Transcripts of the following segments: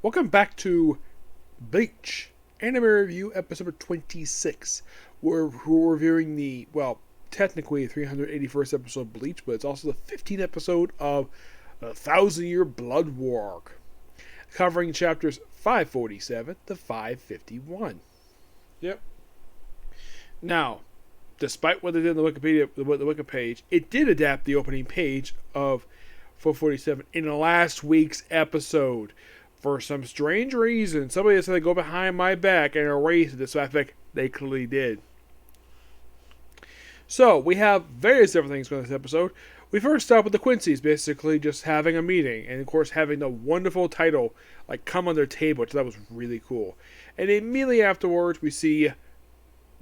Welcome back to Bleach, Anime Review episode 26. We're reviewing the, technically 381st episode of Bleach, but it's also the 15th episode of the 1,000-Year Blood War arc, covering chapters 547 to 551. Yep. Now, despite what they did in the Wiki page, it did adapt the opening page of 447 in the last week's episode. For some strange reason, somebody decided to go behind my back and erase this fact. They clearly did. So, we have various different things going on this episode. We first start with the Quincy's basically just having a meeting, and of course having the wonderful title, come on their table, which that was really cool. And immediately afterwards, we see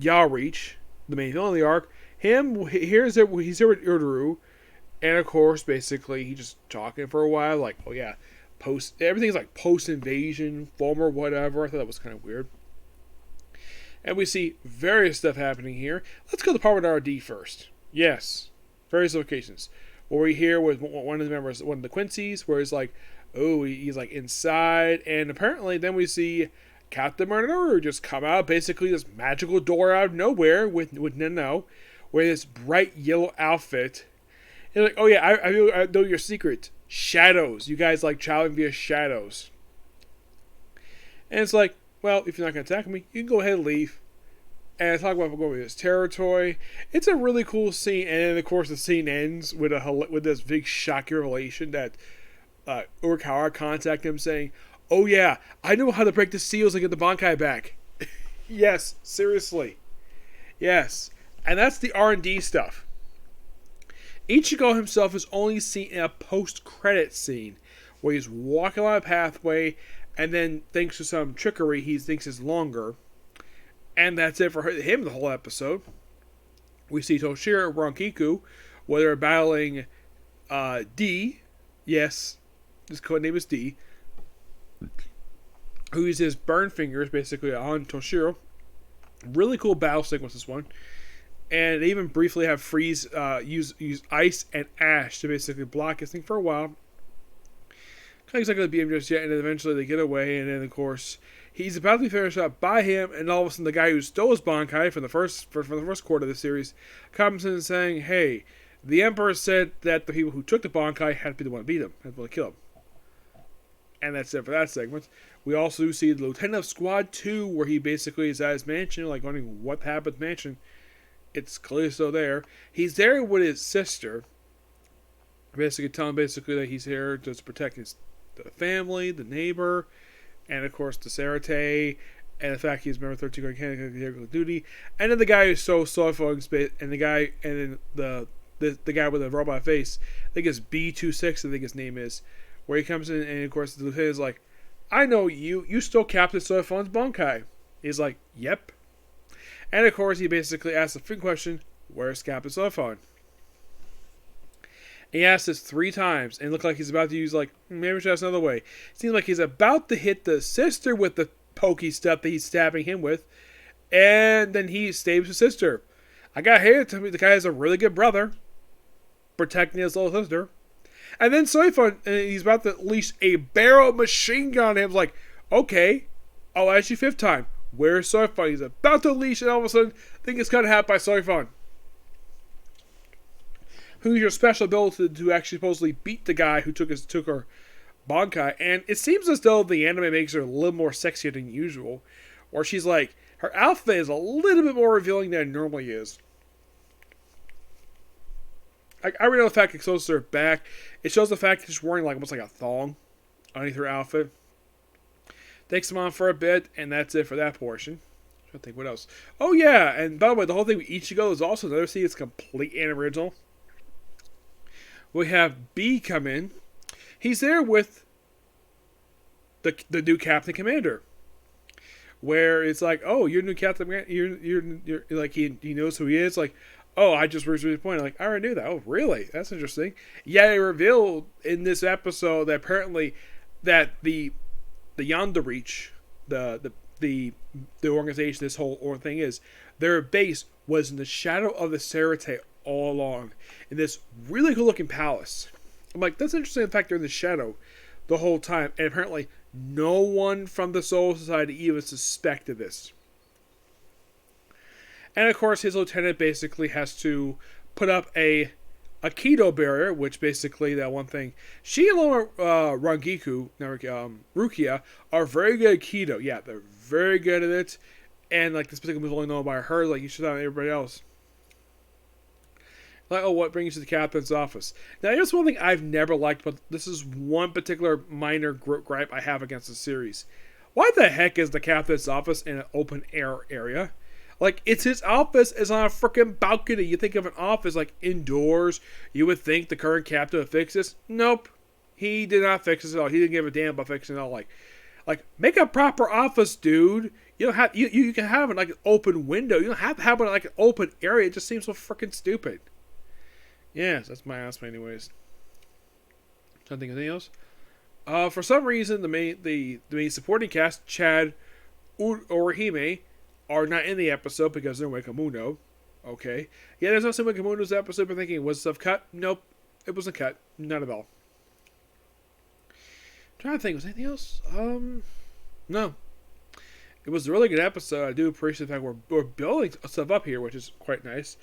Yareach, the main villain of the arc. He's here with Ururu, and of course, basically, he's just talking for a while, everything's post-invasion, former whatever. I thought that was kind of weird. And we see various stuff happening here. Let's go to the part with RD first. Yes, various locations. Where we hear with one of the members, one of the Quincy's, where he's he's inside. And apparently then we see Captain Murderer just come out, basically this magical door out of nowhere with Nano, wearing this bright yellow outfit. And I know your secret. Shadows. You guys like traveling via shadows. And it's if you're not going to attack me, you can go ahead and leave. And talk about going to this territory. It's a really cool scene. And then, of course, the scene ends with this big shocking revelation that Urikawa contacted him saying, "Oh yeah, I know how to break the seals and get the Bankai back." Yes, seriously. Yes. And that's the R&D stuff. Ichigo himself is only seen in a post-credit scene where he's walking along a pathway, and then thanks to some trickery he thinks is longer. And that's it for him the whole episode. We see Toshiro and Ronkiku, where they're battling D. Yes, his codename is D. Who uses burn fingers basically on Toshiro. Really cool battle sequence, this one. And they even briefly have Freeze use ice and ash to basically block his thing for a while. He's not going to beat him just yet, and then eventually they get away, and then of course he's about to be finished up by him, and all of a sudden the guy who stole his Bankai from the first quarter of the series comes in saying, "Hey, the Emperor said that the people who took the Bankai had to be the one to beat him, had to kill him." And that's it for that segment. We also see the Lieutenant of Squad 2, where he basically is at his mansion, wondering what happened at the mansion. It's clearly still there. He's there with his sister, basically telling that he's here to protect the family, the neighbor, and of course the Sarate, and the fact he's member 13 going to duty. And then the guy who's so soulful in space, and the guy with the robot face, I think it's B26, I think his name is, where he comes in, and of course the lieutenant is like, "I know you stole Captain Soifon's Bankai." He's like, "Yep." And of course, he basically asks the freaking question, "Where's Captain Soifon?" He asks this 3 times, and it looks like he's about to use, maybe we should ask another way. It seems like he's about to hit the sister with the pokey stuff that he's stabbing him with, and then he stabs his sister. I got here to tell me the guy has a really good brother, protecting his little sister. And then Soifon, he's about to unleash a barrel machine gun, and him's like, "Okay, I'll ask you 5th time. Where's Soifon?" He's about to unleash, and all of a sudden, thing is cut in half by Soifon. Who's your special ability to actually supposedly beat the guy who took her Bankai. And it seems as though the anime makes her a little more sexier than usual. Or she's her outfit is a little bit more revealing than it normally is. I really know the fact it shows her back. It shows the fact that she's wearing almost like a thong underneath her outfit. Takes him on for a bit, and that's it for that portion. I'm trying to think what else. Oh yeah, and by the way, the whole thing with Ichigo is also another scene that's complete and original. We have B come in. He's there with the new Captain Commander. Where it's "Oh, you're new Captain Commander. You're he knows who he is. Oh, I just reached the point. I already knew that. Oh, really? That's interesting. Yeah, it revealed in this episode that apparently that the Yandereach, the organization this whole thing is, their base was in the shadow of the Sarate all along, in this really cool looking palace. I'm that's interesting, the fact they're in the shadow. the whole time, and apparently no one from the Soul Society even suspected this. And of course, his lieutenant basically has to put up a keto barrier, which basically that one thing. She and Rangiku, Rukia, are very good at keto. Yeah, they're very good at it. And like this particular move is only known by her, like you should have everybody else. Like, oh, what brings you to the captain's office? Now, here's one thing I've never liked, but this is one particular minor gripe I have against the series. Why the heck is the captain's office in an open air area? Like, it's his office is on a freaking balcony. You think of an office like indoors. You would think the current captain would fix this. Nope. He did not fix this at all. He didn't give a damn about fixing it all. Like make a proper office, dude. You don't have you can have it like an open window. You don't have to have it like an open area. It just seems so freaking stupid. Yes, that's my aspect anyways. Trying to think of anything else. For some reason the main supporting cast, Chad Orihime, are not in the episode because they're Wakamuno. Okay. Yeah, there's also Wakamuno's episode, but thinking, was stuff cut? Nope. It wasn't cut. Not at all. I'm trying to think, was anything else? No. It was a really good episode. I do appreciate the fact we're building stuff up here, which is quite nice.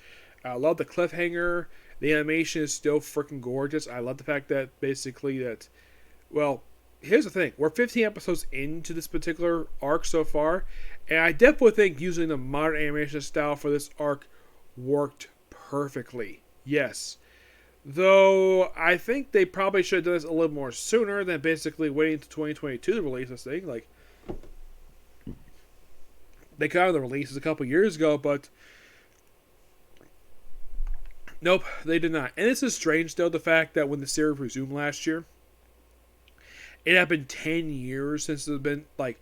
I love the cliffhanger. The animation is still freaking gorgeous. I love the fact that basically that, well, here's the thing. We're 15 episodes into this particular arc so far, and I definitely think using the modern animation style for this arc worked perfectly. Yes. Though, I think they probably should have done this a little more sooner than basically waiting until 2022 to release this thing. Like, they got on the releases a couple years ago, but nope, they did not. And this is strange, though, the fact that when the series resumed last year, it had been 10 years since it had been, like,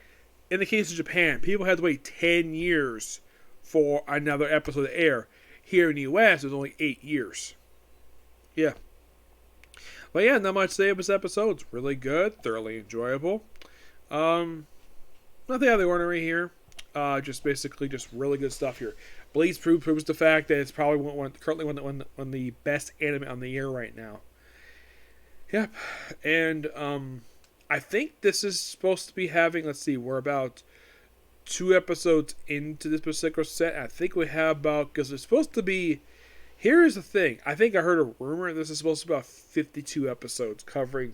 in the case of Japan, people had to wait 10 years for another episode to air. Here in the US, it was only 8 years. Yeah. But yeah, not much to say of this episode. It's really good, thoroughly enjoyable. Nothing out of the ordinary here. Just basically just really good stuff here. Bleach proves the fact that it's probably currently one of the best anime on the year right now. Yep. And I think this is supposed to be having, let's see, we're about 2 episodes into this particular set. I think we have about, because it's supposed to be, here is the thing. I think I heard a rumor this is supposed to be about 52 episodes covering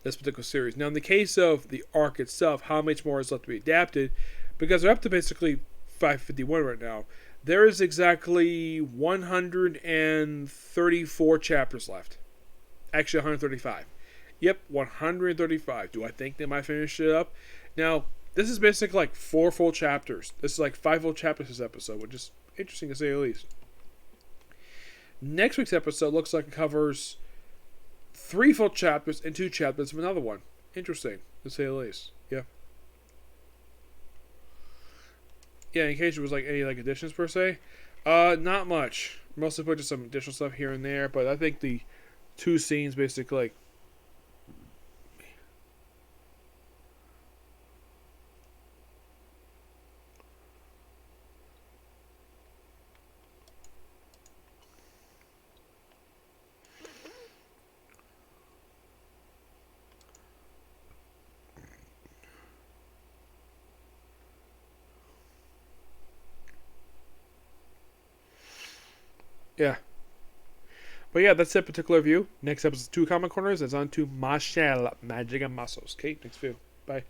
this particular series. Now, in the case of the arc itself, how much more is left to be adapted? Because they're up to basically 551 right now. There is exactly 134 chapters left. Actually, 135. Yep, 135. Do I think they might finish it up? Now, this is basically like 4 full chapters. This is like 5 full chapters this episode, which is interesting to say the least. Next week's episode looks like it covers 3 full chapters and 2 chapters of another one. Interesting, to say the least. Yeah. Yeah, in case there was like any like additions per se. Not much. Mostly put just some additional stuff here and there, but I think the 2 scenes basically like yeah. But yeah, that's that particular view. Next episode, 2 comic corners. It's on to Marshall Magic and Muscles. Okay, next view. Bye.